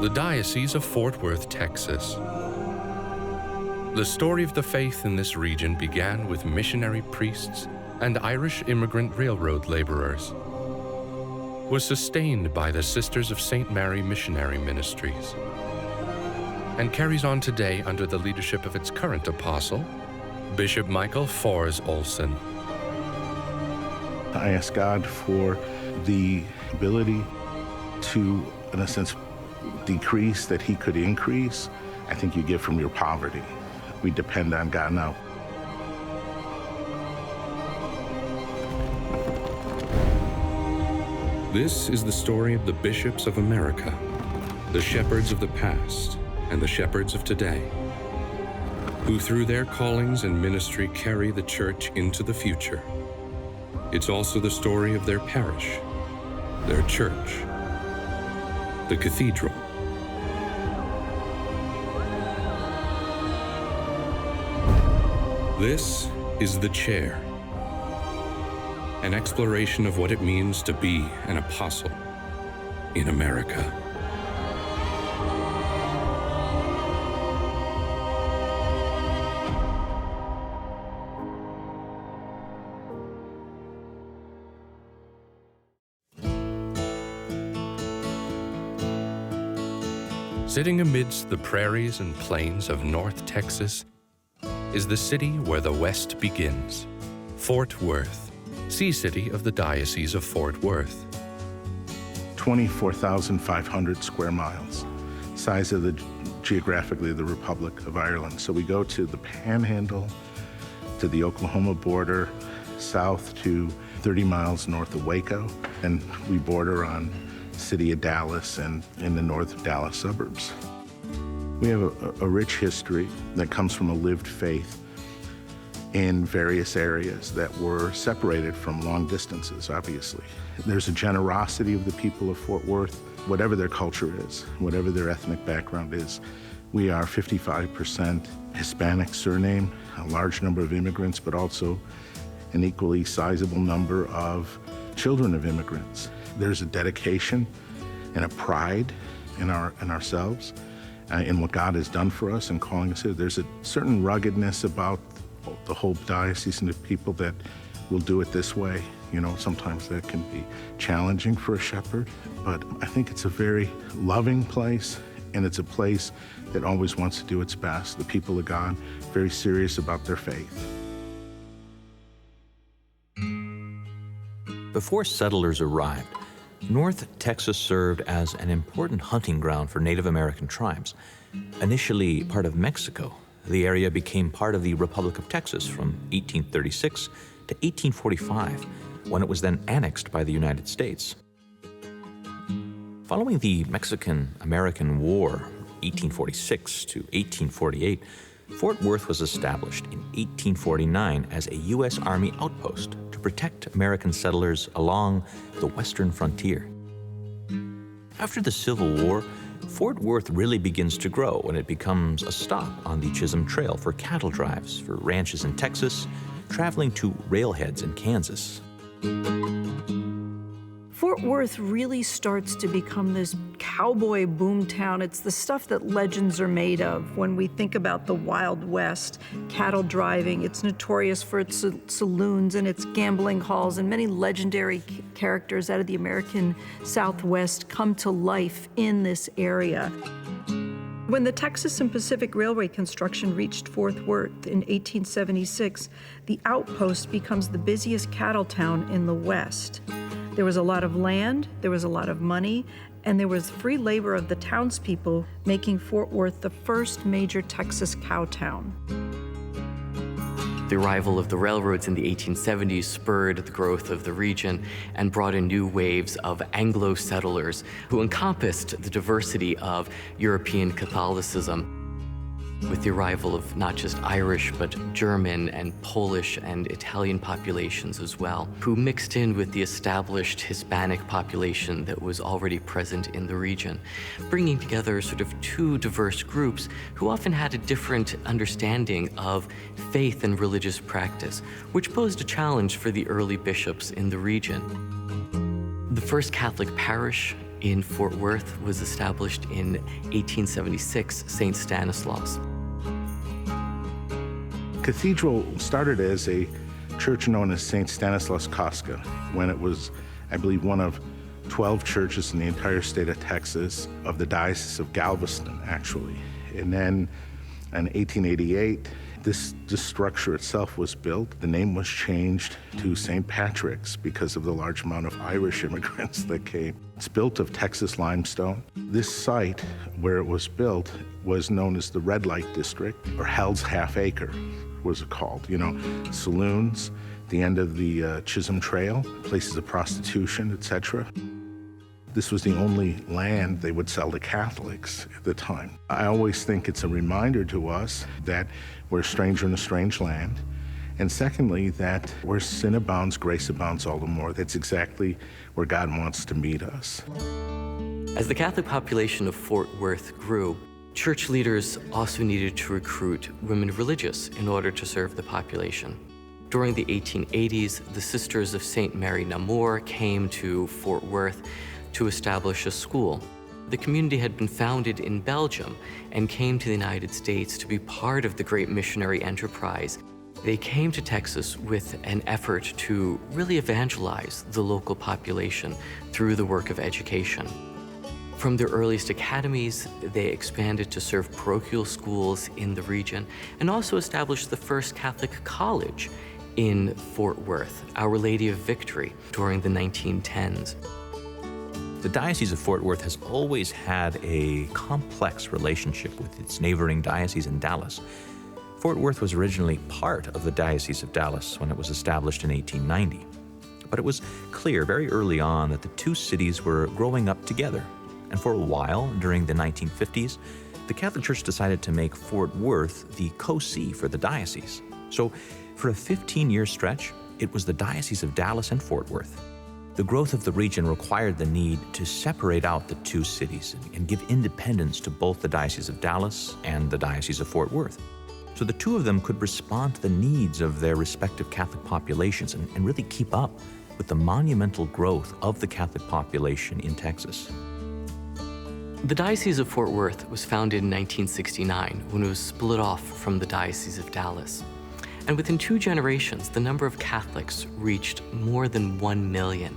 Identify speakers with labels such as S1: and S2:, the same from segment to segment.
S1: The Diocese of Fort Worth, Texas. The story of the faith in this region began with missionary priests and Irish immigrant railroad laborers, was sustained by the Sisters of St. Mary Missionary Ministries, and carries on today under the leadership of its current apostle, Bishop Michael Fors Olsen.
S2: I ask God for the ability to, in a sense, decrease that He could increase. I think you give from your poverty. We depend on God now.
S1: This is the story of the bishops of America, the shepherds of the past and the shepherds of today, who through their callings and ministry carry the church into the future. It's also the story of their parish, their church, the cathedral. This is The Chair, an exploration of what it means to be an apostle in America. Sitting amidst the prairies and plains of North Texas is the city where the West begins, Fort Worth, Sea City of the Diocese of Fort Worth.
S2: 24,500 square miles, size of geographically the Republic of Ireland. So we go to the Panhandle, to the Oklahoma border, south to 30 miles north of Waco, and we border on the city of Dallas and in the north of Dallas suburbs. We have a rich history that comes from a lived faith in various areas that were separated from long distances, obviously. There's a generosity of the people of Fort Worth, whatever their culture is, whatever their ethnic background is. We are 55% Hispanic surname, a large number of immigrants, but also an equally sizable number of children of immigrants. There's a dedication and a pride in ourselves, in what God has done for us and calling us here. There's a certain ruggedness about the whole diocese and the people that will do it this way. You know, sometimes that can be challenging for a shepherd, but I think it's a very loving place, and it's a place that always wants to do its best. The people of God, very serious about their faith.
S3: Before settlers arrived, North Texas served as an important hunting ground for Native American tribes. Initially part of Mexico, the area became part of the Republic of Texas from 1836 to 1845, when it was then annexed by the United States. Following the Mexican-American War, 1846 to 1848, Fort Worth was established in 1849 as a U.S. Army outpost to protect American settlers along the western frontier. After the Civil War, Fort Worth really begins to grow when it becomes a stop on the Chisholm Trail for cattle drives for ranches in Texas, traveling to railheads in Kansas.
S4: Fort Worth really starts to become this cowboy boomtown. It's the stuff that legends are made of when we think about the Wild West, cattle driving. It's notorious for its saloons and its gambling halls, and many legendary characters out of the American Southwest come to life in this area. When the Texas and Pacific Railway construction reached Fort Worth in 1876, the outpost becomes the busiest cattle town in the West. There was a lot of land, there was a lot of money, and there was free labor of the townspeople, making Fort Worth the first major Texas cow town.
S5: The arrival of the railroads in the 1870s spurred the growth of the region and brought in new waves of Anglo settlers who encompassed the diversity of European Catholicism. With the arrival of not just Irish, but German and Polish and Italian populations as well, who mixed in with the established Hispanic population that was already present in the region, bringing together sort of two diverse groups who often had a different understanding of faith and religious practice, which posed a challenge for the early bishops in the region. The first Catholic parish in Fort Worth was established in 1876, St. Stanislaus.
S2: Cathedral started as a church known as St. Stanislaus Kostka, when it was, I believe, one of 12 churches in the entire state of Texas, of the Diocese of Galveston, actually. And then in 1888, this structure itself was built. The name was changed to St. Patrick's because of the large amount of Irish immigrants that came. It's built of Texas limestone. This site where it was built was known as the Red Light District, or Hell's Half Acre was it called. You know, saloons, the end of the Chisholm Trail, places of prostitution, etc. This was the only land they would sell to Catholics at the time. I always think it's a reminder to us that we're a stranger in a strange land. And secondly, that where sin abounds, grace abounds all the more. That's exactly where God wants to meet us.
S5: As the Catholic population of Fort Worth grew, church leaders also needed to recruit women religious in order to serve the population. During the 1880s, the Sisters of St. Mary Namur came to Fort Worth to establish a school. The community had been founded in Belgium and came to the United States to be part of the great missionary enterprise. They came to Texas with an effort to really evangelize the local population through the work of education. From their earliest academies, they expanded to serve parochial schools in the region and also established the first Catholic college in Fort Worth, Our Lady of Victory, during the 1910s.
S3: The Diocese of Fort Worth has always had a complex relationship with its neighboring diocese in Dallas. Fort Worth was originally part of the Diocese of Dallas when it was established in 1890. But it was clear very early on that the two cities were growing up together. And for a while, during the 1950s, the Catholic Church decided to make Fort Worth the co-see for the diocese. So for a 15-year stretch, it was the Diocese of Dallas and Fort Worth. The growth of the region required the need to separate out the two cities and give independence to both the Diocese of Dallas and the Diocese of Fort Worth. So the two of them could respond to the needs of their respective Catholic populations and really keep up with the monumental growth of the Catholic population in Texas.
S5: The Diocese of Fort Worth was founded in 1969 when it was split off from the Diocese of Dallas. And within 2 generations, the number of Catholics reached more than 1 million.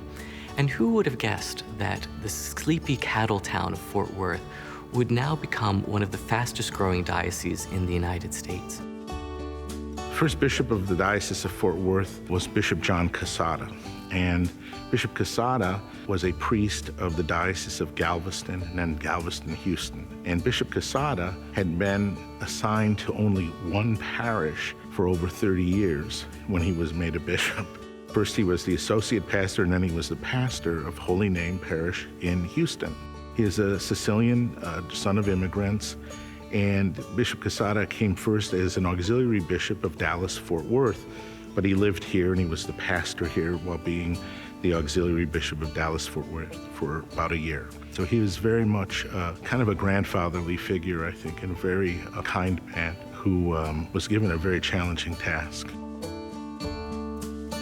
S5: And who would have guessed that the sleepy cattle town of Fort Worth would now become one of the fastest growing dioceses in the United States?
S2: First bishop of the Diocese of Fort Worth was Bishop John Casada. And Bishop Casada was a priest of the Diocese of Galveston and then Galveston-Houston. And Bishop Casada had been assigned to only one parish for over 30 years when he was made a bishop. First he was the associate pastor and then he was the pastor of Holy Name Parish in Houston. He is a Sicilian son of immigrants, and Bishop Casada came first as an auxiliary bishop of Dallas-Fort Worth, but he lived here and he was the pastor here while being the auxiliary bishop of Dallas-Fort Worth for about a year. So he was very much kind of a grandfatherly figure, I think, and a very kind man who was given a very challenging task.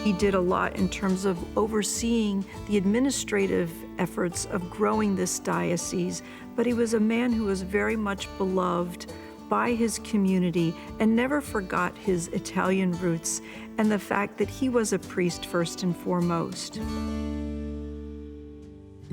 S4: He did a lot in terms of overseeing the administrative efforts of growing this diocese, but he was a man who was very much beloved by his community and never forgot his Italian roots and the fact that he was a priest first and foremost.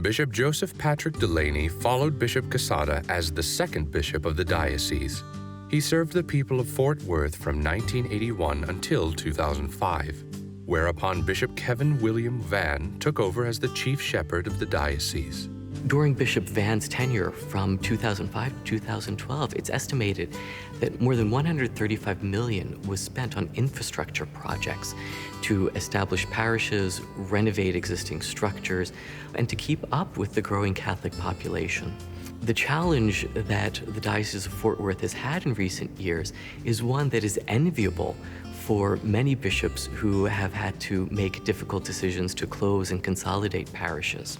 S1: Bishop Joseph Patrick Delaney followed Bishop Casada as the second bishop of the diocese. He served the people of Fort Worth from 1981 until 2005, whereupon Bishop Kevin William Van took over as the chief shepherd of the diocese.
S5: During Bishop Van's tenure from 2005 to 2012, it's estimated that more than $135 million was spent on infrastructure projects to establish parishes, renovate existing structures, and to keep up with the growing Catholic population. The challenge that the Diocese of Fort Worth has had in recent years is one that is enviable for many bishops who have had to make difficult decisions to close and consolidate parishes.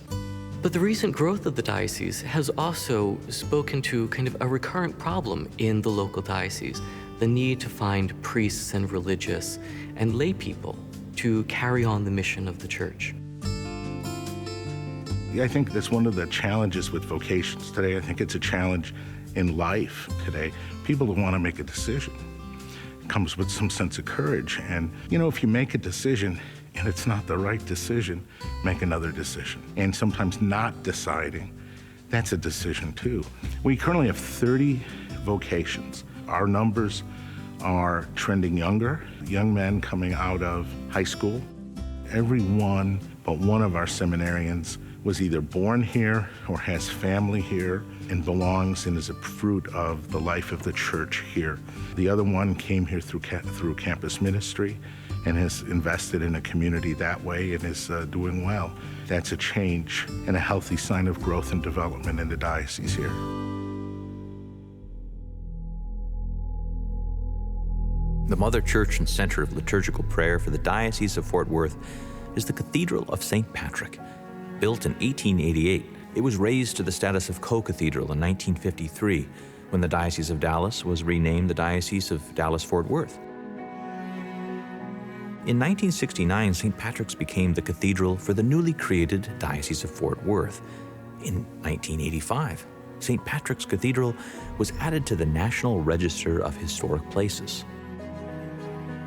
S5: But the recent growth of the diocese has also spoken to kind of a recurrent problem in the local diocese, the need to find priests and religious and lay people to carry on the mission of the church.
S2: I think that's one of the challenges with vocations today. I think it's a challenge in life today. People don't want to make a decision. It comes with some sense of courage. And, if you make a decision and it's not the right decision, make another decision. And sometimes not deciding, that's a decision too. We currently have 30 vocations. Our numbers are trending younger, young men coming out of high school. Every one but one of our seminarians was either born here or has family here and belongs and is a fruit of the life of the church here. The other one came here through campus ministry and has invested in a community that way and is doing well. That's a change and a healthy sign of growth and development in the diocese here.
S3: The mother church and center of liturgical prayer for the Diocese of Fort Worth is the Cathedral of St. Patrick. Built in 1888, it was raised to the status of co-cathedral in 1953, when the Diocese of Dallas was renamed the Diocese of Dallas-Fort Worth. In 1969, St. Patrick's became the cathedral for the newly created Diocese of Fort Worth. In 1985, St. Patrick's Cathedral was added to the National Register of Historic Places.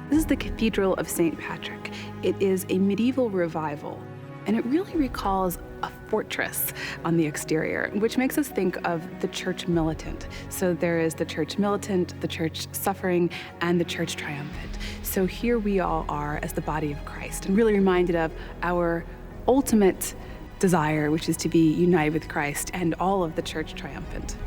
S6: This is the Cathedral of St. Patrick. It is a medieval revival, and it really recalls a fortress on the exterior, which makes us think of the church militant. So there is the church militant, the church suffering, and the church triumphant. So here we all are as the body of Christ, and really reminded of our ultimate desire, which is to be united with Christ and all of the church triumphant.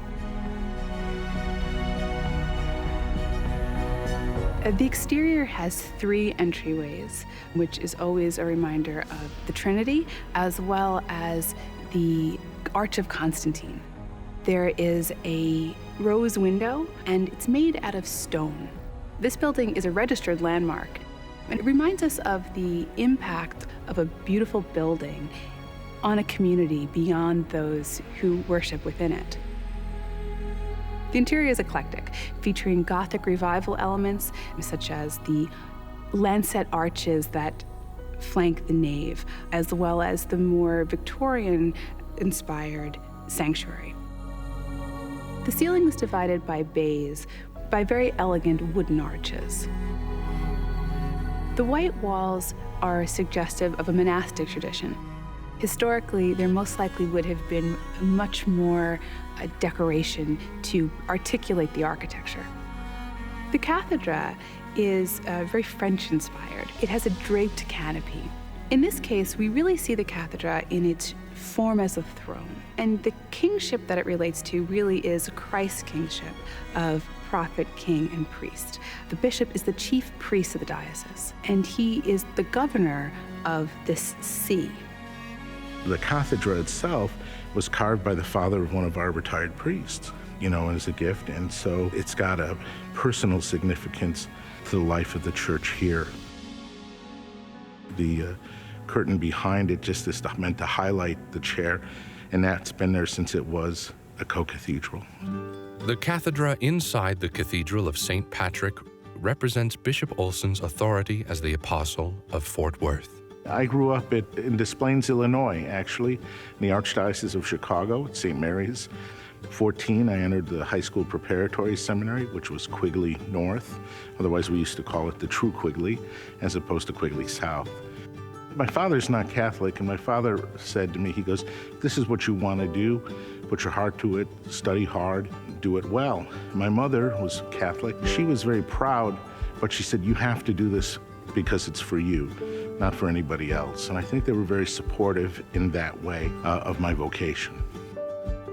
S6: The exterior has 3 entryways, which is always a reminder of the Trinity, as well as the Arch of Constantine. There is a rose window, and it's made out of stone. This building is a registered landmark, and it reminds us of the impact of a beautiful building on a community beyond those who worship within it. The interior is eclectic, featuring Gothic revival elements, such as the lancet arches that flank the nave, as well as the more Victorian-inspired sanctuary. The ceiling is divided by bays, by very elegant wooden arches. The white walls are suggestive of a monastic tradition. Historically, there most likely would have been much more decoration to articulate the architecture. The cathedra is very French-inspired. It has a draped canopy. In this case, we really see the cathedra in its form as a throne. And the kingship that it relates to really is Christ's kingship of prophet, king, and priest. The bishop is the chief priest of the diocese, and he is the governor of this see.
S2: The cathedra itself was carved by the father of one of our retired priests, as a gift. And so it's got a personal significance to the life of the church here. The curtain behind it just is meant to highlight the chair, and that's been there since it was a co-cathedral.
S1: The cathedra inside the Cathedral of St. Patrick represents Bishop Olson's authority as the Apostle of Fort Worth.
S2: I grew up in Des Plaines, Illinois, actually, in the Archdiocese of Chicago at St. Mary's. At 14, I entered the high school preparatory seminary, which was Quigley North. Otherwise, we used to call it the True Quigley, as opposed to Quigley South. My father's not Catholic, and my father said to me, he goes, "This is what you want to do. Put your heart to it, study hard, do it well." My mother was Catholic. She was very proud, but she said, "You have to do this because it's for you, not for anybody else." And I think they were very supportive in that way of my vocation.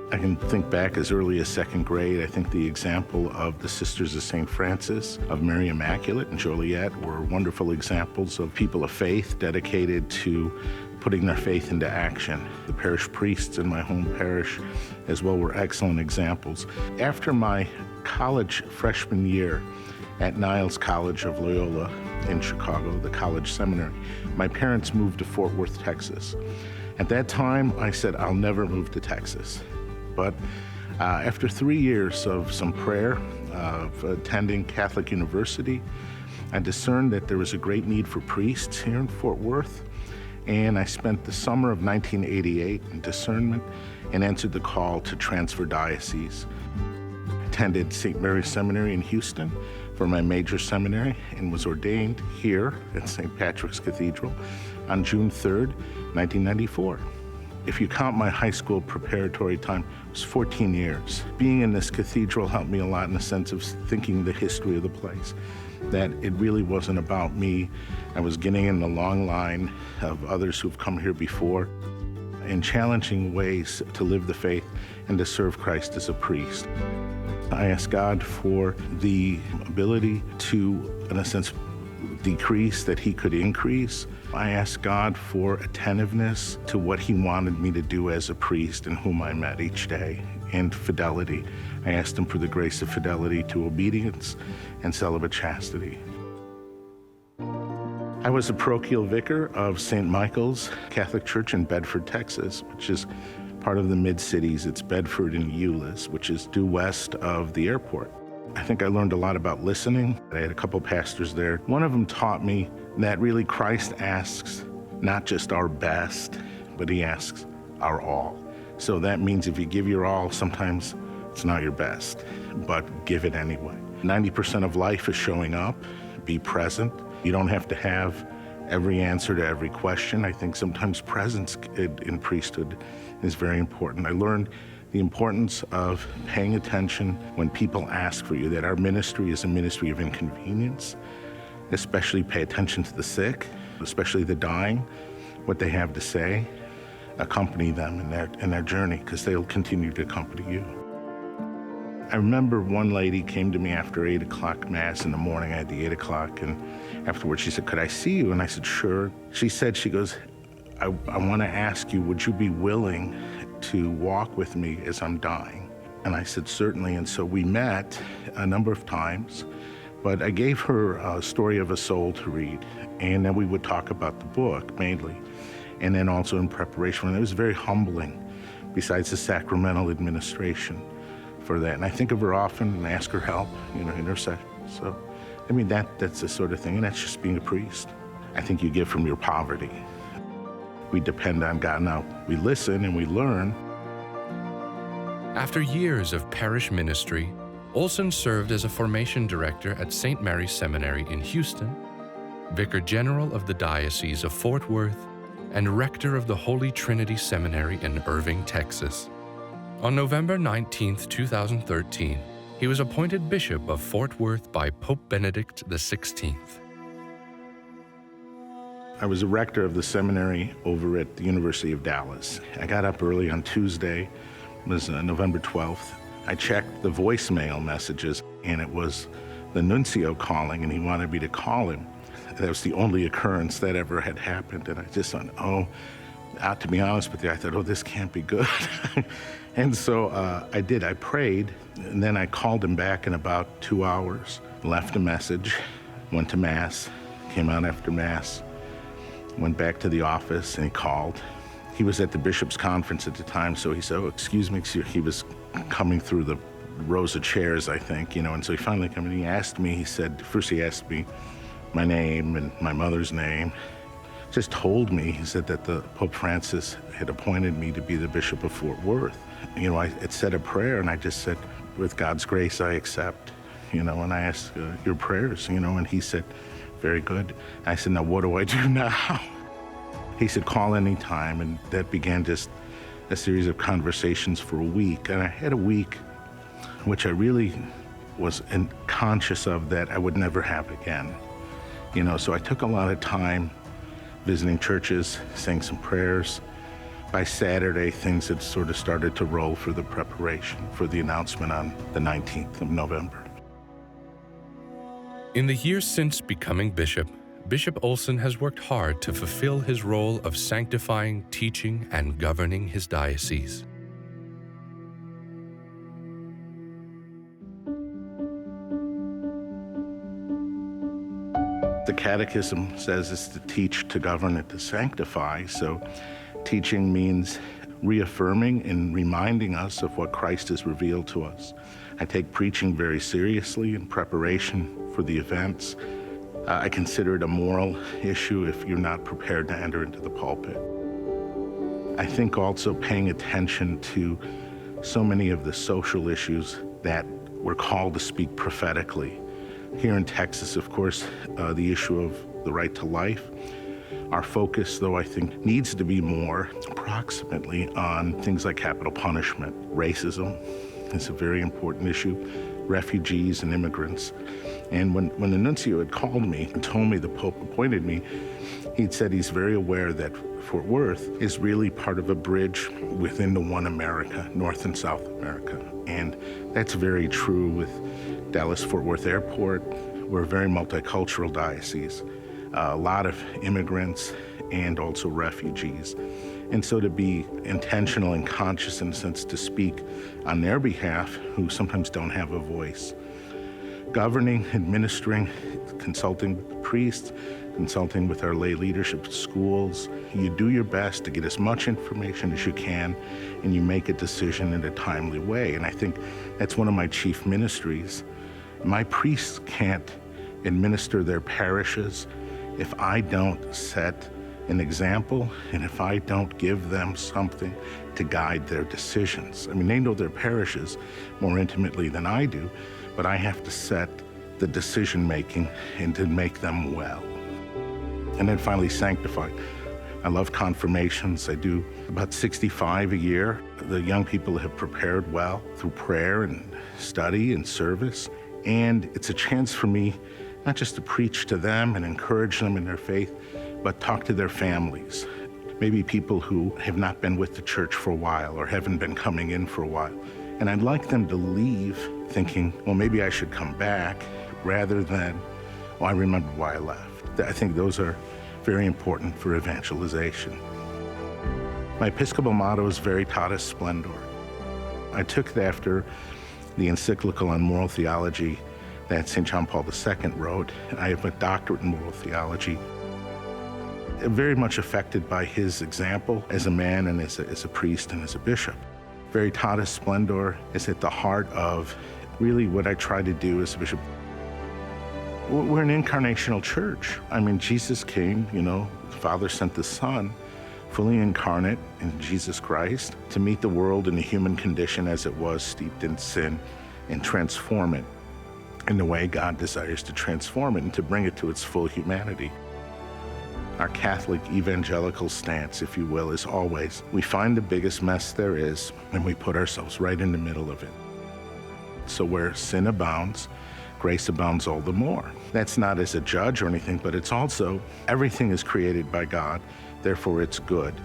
S2: I can think back as early as 2nd grade. I think the example of the Sisters of St. Francis, of Mary Immaculate and Joliet were wonderful examples of people of faith dedicated to putting their faith into action. The parish priests in my home parish as well were excellent examples. After my college freshman year at Niles College of Loyola in Chicago, the college seminary, my parents moved to Fort Worth, Texas. At that time, I said, I'll never move to Texas. But after 3 years of some prayer, of attending Catholic University, I discerned that there was a great need for priests here in Fort Worth. And I spent the summer of 1988 in discernment and answered the call to transfer diocese. Attended St. Mary's Seminary in Houston for my major seminary and was ordained here at St. Patrick's Cathedral on June 3rd, 1994. If you count my high school preparatory time, it was 14 years. Being in this cathedral helped me a lot in the sense of thinking the history of the place, that it really wasn't about me. I was getting in the long line of others who've come here before and challenging ways to live the faith and to serve Christ as a priest. I asked God for the ability to, in a sense, decrease that he could increase. I asked God for attentiveness to what he wanted me to do as a priest and whom I met each day, and fidelity. I asked him for the grace of fidelity to obedience and celibate chastity. I was a parochial vicar of St. Michael's Catholic Church in Bedford, Texas, which is part of the mid-cities. It's Bedford and Euless, which is due west of the airport. I think I learned a lot about listening. I had a couple pastors there. One of them taught me that really Christ asks not just our best, but he asks our all. So that means if you give your all, sometimes it's not your best, but give it anyway. 90% of life is showing up, be present. You don't have to have every answer to every question. I think sometimes presence in priesthood is very important. I learned the importance of paying attention when people ask for you, that our ministry is a ministry of inconvenience. Especially pay attention to the sick, especially the dying, what they have to say. Accompany them in their journey, because they'll continue to accompany you. I remember one lady came to me after 8 o'clock Mass in the morning. I had the 8 o'clock, and afterwards she said, "Could I see you?" And I said, "Sure." She goes, I want to ask you, would you be willing to walk with me as I'm dying? And I said, "Certainly." And so we met a number of times, but I gave her a story of a soul to read, and then we would talk about the book mainly, and then also in preparation. And it was very humbling, besides the sacramental administration for that. And I think of her often and ask her help, intercession. So, I mean, that's the sort of thing, and that's just being a priest. I think you give from your poverty. We depend on God. Now, we listen and we learn.
S1: After years of parish ministry, Olson served as a formation director at St. Mary's Seminary in Houston, Vicar General of the Diocese of Fort Worth, and rector of the Holy Trinity Seminary in Irving, Texas. On November 19, 2013, he was appointed Bishop of Fort Worth by Pope Benedict XVI.
S2: I was a rector of the seminary over at the University of Dallas. I got up early on Tuesday, it was November 12th. I checked the voicemail messages, and it was the nuncio calling, and he wanted me to call him. That was the only occurrence that ever had happened, and I just thought, to be honest with you, I thought, this can't be good. And so I did. I prayed, and then I called him back in about 2 hours, left a message, went to Mass, came out after Mass, went back to the office, and he called. He was at the bishop's conference at the time, so he said, excuse me, he was coming through the rows of chairs, I think, and so he finally came in. He asked me, first he asked me my name and my mother's name. Just told me, he said that the Pope Francis had appointed me to be the Bishop of Fort Worth. I had said a prayer, and I just said, with God's grace, I accept, and I asked your prayers, and he said, very good. I said, now what do I do now? He said, call anytime, and that began just a series of conversations for a week. And I had a week which I really was conscious of that I would never have again. So I took a lot of time visiting churches, saying some prayers. By Saturday, things had sort of started to roll for the preparation for the announcement on the 19th of November.
S1: In the years since becoming bishop, Bishop Olson has worked hard to fulfill his role of sanctifying, teaching, and governing his diocese.
S2: The Catechism says it's to teach, to govern, and to sanctify. So teaching means reaffirming and reminding us of what Christ has revealed to us. I take preaching very seriously in preparation for the events. I consider it a moral issue if you're not prepared to enter into the pulpit. I think also paying attention to so many of the social issues that we're called to speak prophetically. Here in Texas, of course, the issue of the right to life. Our focus, though, I think, needs to be more approximately on things like capital punishment. Racism is a very important issue, refugees and immigrants. And when the nuncio had called me and told me the Pope appointed me, he'd said he's very aware that Fort Worth is really part of a bridge within the one America, North and South America. And that's very true with Dallas-Fort Worth Airport. We're a very multicultural diocese, a lot of immigrants and also refugees. And so to be intentional and conscious in a sense to speak on their behalf who sometimes don't have a voice. Governing, administering, consulting with the priests, consulting with our lay leadership schools. You do your best to get as much information as you can, and you make a decision in a timely way. And I think that's one of my chief ministries. My priests can't administer their parishes if I don't set an example and if I don't give them something to guide their decisions. I mean, they know their parishes more intimately than I do, but I have to set the decision-making and to make them well. And then finally, sanctify. I love confirmations. I do about 65 a year. The young people have prepared well through prayer and study and service. And it's a chance for me not just to preach to them and encourage them in their faith, but talk to their families. Maybe people who have not been with the church for a while or haven't been coming in for a while. And I'd like them to leave thinking, well, maybe I should come back, rather than, oh, I remember why I left. I think those are very important for evangelization. My Episcopal motto is Veritatis Splendor. I took it after the encyclical on moral theology that St. John Paul II wrote. I have a doctorate in moral theology. Very much affected by his example as a man and as a priest and as a bishop. Veritatis Splendor is at the heart of really what I try to do as a bishop. We're an incarnational church. I mean, Jesus came, the Father sent the Son, fully incarnate in Jesus Christ, to meet the world in the human condition as it was, steeped in sin, and transform it in the way God desires to transform it and to bring it to its full humanity. Our Catholic evangelical stance, if you will, is always, we find the biggest mess there is, and we put ourselves right in the middle of it. So where sin abounds, grace abounds all the more. That's not as a judge or anything, but it's also, everything is created by God, therefore it's good.